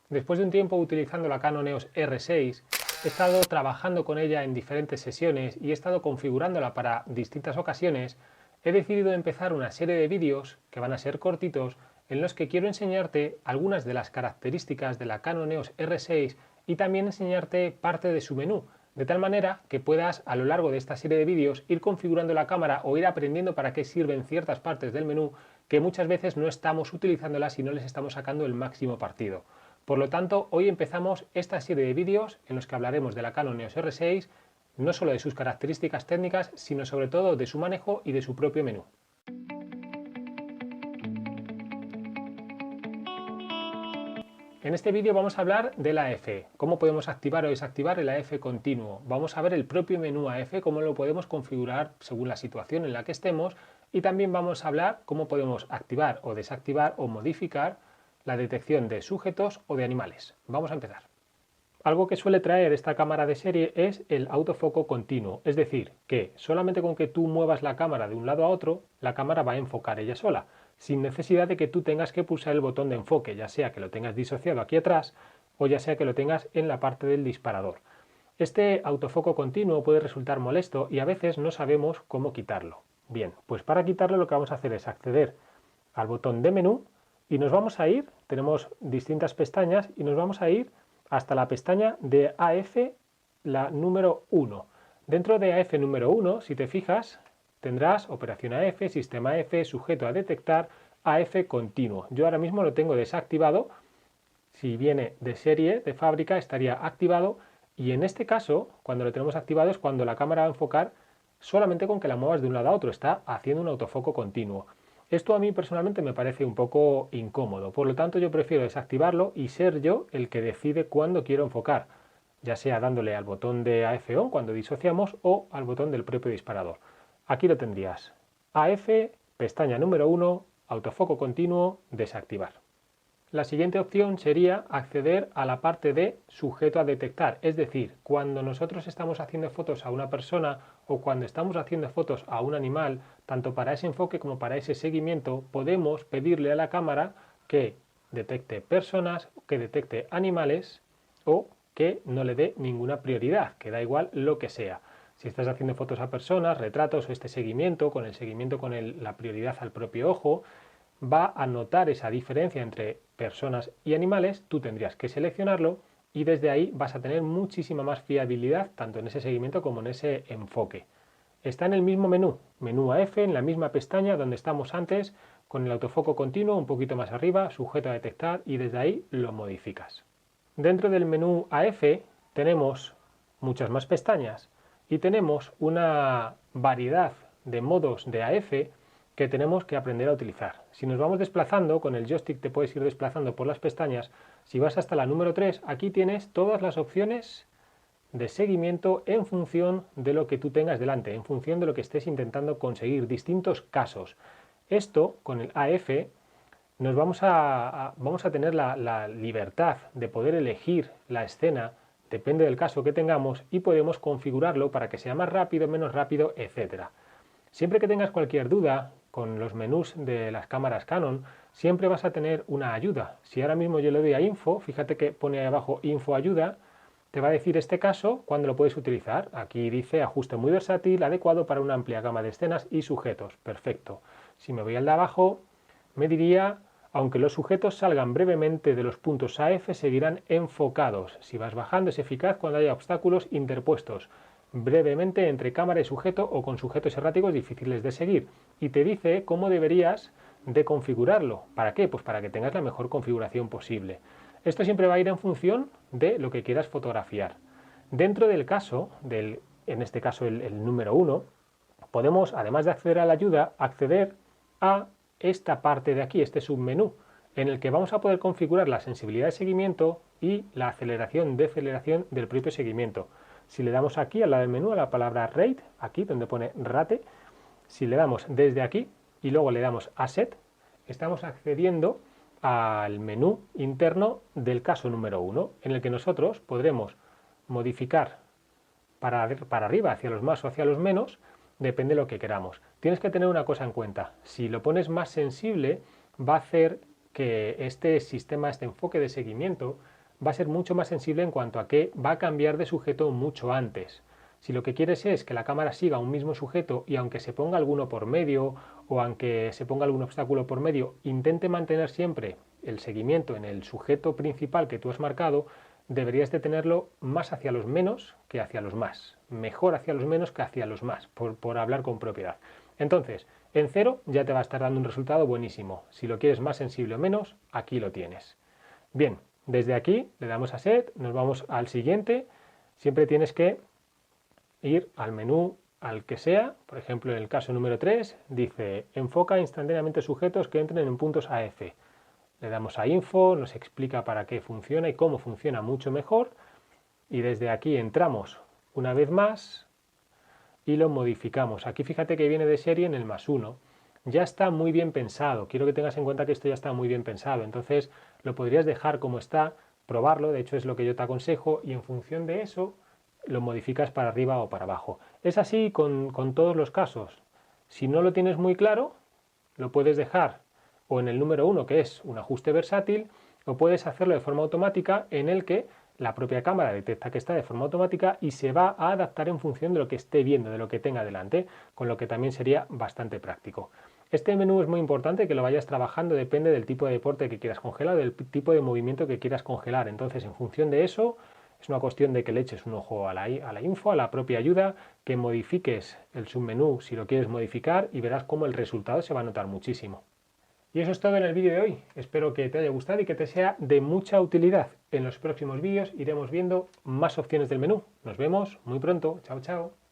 Después de un tiempo utilizando la Canon EOS R6, he estado trabajando con ella en diferentes sesiones y he estado configurándola para distintas ocasiones. He decidido empezar una serie de vídeos que van a ser cortitos en los que quiero enseñarte algunas de las características de la Canon EOS R6 y también enseñarte parte de su menú, de tal manera que puedas a lo largo de esta serie de vídeos ir configurando la cámara o ir aprendiendo para qué sirven ciertas partes del menú que muchas veces no estamos utilizándolas y no les estamos sacando el máximo partido. Por lo tanto, hoy empezamos esta serie de vídeos en los que hablaremos de la Canon EOS R6, no solo de sus características técnicas, sino sobre todo de su manejo y de su propio menú. En este vídeo vamos a hablar del AF, cómo podemos activar o desactivar el AF continuo. Vamos a ver el propio menú AF, cómo lo podemos configurar según la situación en la que estemos, y también vamos a hablar cómo podemos activar o desactivar o modificar la detección de sujetos o de animales. Vamos a empezar. Algo que suele traer esta cámara de serie es el autofoco continuo, es decir, que solamente con que tú muevas la cámara de un lado a otro, la cámara va a enfocar ella sola, sin necesidad de que tú tengas que pulsar el botón de enfoque, ya sea que lo tengas disociado aquí atrás o ya sea que lo tengas en la parte del disparador. Este autofoco continuo puede resultar molesto y a veces no sabemos cómo quitarlo. Bien, pues para quitarlo lo que vamos a hacer es acceder al botón de menú y nos vamos a ir, tenemos distintas pestañas y nos vamos a ir hasta la pestaña de AF, la número 1. Dentro de AF número 1, si te fijas, tendrás operación AF, sistema AF, sujeto a detectar, AF continuo. Yo ahora mismo lo tengo desactivado. Si viene de serie, de fábrica, estaría activado y en este caso, cuando lo tenemos activado es cuando la cámara va a enfocar solamente con que la muevas de un lado a otro, está haciendo un autofoco continuo. Esto a mí personalmente me parece un poco incómodo, por lo tanto yo prefiero desactivarlo y ser yo el que decide cuándo quiero enfocar, ya sea dándole al botón de AF ON cuando disociamos o al botón del propio disparador. Aquí lo tendrías, AF, pestaña número 1, autofoco continuo, desactivar. La siguiente opción sería acceder a la parte de sujeto a detectar, es decir, cuando nosotros estamos haciendo fotos a una persona o cuando estamos haciendo fotos a un animal, tanto para ese enfoque como para ese seguimiento, podemos pedirle a la cámara que detecte personas, que detecte animales o que no le dé ninguna prioridad, que da igual lo que sea. Si estás haciendo fotos a personas, retratos o este seguimiento, con el seguimiento con la prioridad al propio ojo, va a notar esa diferencia entre personas y animales, tú tendrías que seleccionarlo y desde ahí vas a tener muchísima más fiabilidad tanto en ese seguimiento como en ese enfoque. Está en el mismo menú, menú AF, en la misma pestaña donde estamos antes, con el autofoco continuo un poquito más arriba, sujeto a detectar y desde ahí lo modificas. Dentro del menú AF tenemos muchas más pestañas y tenemos una variedad de modos de AF que tenemos que aprender a utilizar. Si nos vamos desplazando, con el joystick te puedes ir desplazando por las pestañas. Si vas hasta la número 3, aquí tienes todas las opciones de seguimiento en función de lo que tú tengas delante, en función de lo que estés intentando conseguir, distintos casos. Esto, con el AF, nos vamos a tener la libertad de poder elegir la escena, depende del caso que tengamos, y podemos configurarlo para que sea más rápido, menos rápido, etc. Siempre que tengas cualquier duda con los menús de las cámaras Canon, siempre vas a tener una ayuda. Si ahora mismo yo le doy a Info, fíjate que pone ahí abajo Info Ayuda, te va a decir este caso cuándo lo puedes utilizar. Aquí dice ajuste muy versátil, adecuado para una amplia gama de escenas y sujetos. Perfecto. Si me voy al de abajo, me diría, aunque los sujetos salgan brevemente de los puntos AF, seguirán enfocados. Si vas bajando es eficaz cuando haya obstáculos interpuestos brevemente entre cámara y sujeto o con sujetos erráticos difíciles de seguir, y te dice cómo deberías de configurarlo. ¿Para qué? Pues para que tengas la mejor configuración posible. Esto siempre va a ir en función de lo que quieras fotografiar. Dentro del caso, en este caso el número 1, podemos, además de acceder a la ayuda, acceder a esta parte de aquí, este submenú, en el que vamos a poder configurar la sensibilidad de seguimiento y la aceleración, deceleración del propio seguimiento. Si le damos aquí al lado del menú a la palabra rate, aquí donde pone rate, si le damos desde aquí y luego le damos a set, estamos accediendo al menú interno del caso número 1, en el que nosotros podremos modificar para arriba, hacia los más o hacia los menos, depende de lo que queramos. Tienes que tener una cosa en cuenta, si lo pones más sensible, va a hacer que este sistema, este enfoque de seguimiento, va a ser mucho más sensible en cuanto a que va a cambiar de sujeto mucho antes. Si lo que quieres es que la cámara siga un mismo sujeto y aunque se ponga alguno por medio o aunque se ponga algún obstáculo por medio, intente mantener siempre el seguimiento en el sujeto principal que tú has marcado, deberías de tenerlo más hacia los menos que hacia los más. Mejor hacia los menos que hacia los más, por hablar con propiedad. Entonces, en 0 ya te va a estar dando un resultado buenísimo. Si lo quieres más sensible o menos, aquí lo tienes. Bien, desde aquí le damos a Set, nos vamos al siguiente. Siempre tienes que ir al menú al que sea, por ejemplo en el caso número 3 dice enfoca instantáneamente sujetos que entren en puntos AF. Le damos a Info, nos explica para qué funciona y cómo funciona mucho mejor y desde aquí entramos una vez más y lo modificamos. Aquí fíjate que viene de serie en el +1. Ya está muy bien pensado, quiero que tengas en cuenta que esto ya está muy bien pensado, entonces lo podrías dejar como está, probarlo, de hecho es lo que yo te aconsejo y en función de eso lo modificas para arriba o para abajo. Es así con todos los casos. Si no lo tienes muy claro, lo puedes dejar o en el número 1, que es un ajuste versátil, o puedes hacerlo de forma automática en el que la propia cámara detecta que está de forma automática y se va a adaptar en función de lo que esté viendo, de lo que tenga delante, con lo que también sería bastante práctico. Este menú es muy importante que lo vayas trabajando, depende del tipo de deporte que quieras congelar, del tipo de movimiento que quieras congelar. Entonces, en función de eso, es una cuestión de que le eches un ojo a la info, a la propia ayuda, que modifiques el submenú si lo quieres modificar y verás cómo el resultado se va a notar muchísimo. Y eso es todo en el vídeo de hoy. Espero que te haya gustado y que te sea de mucha utilidad. En los próximos vídeos iremos viendo más opciones del menú. Nos vemos muy pronto. Chao, chao.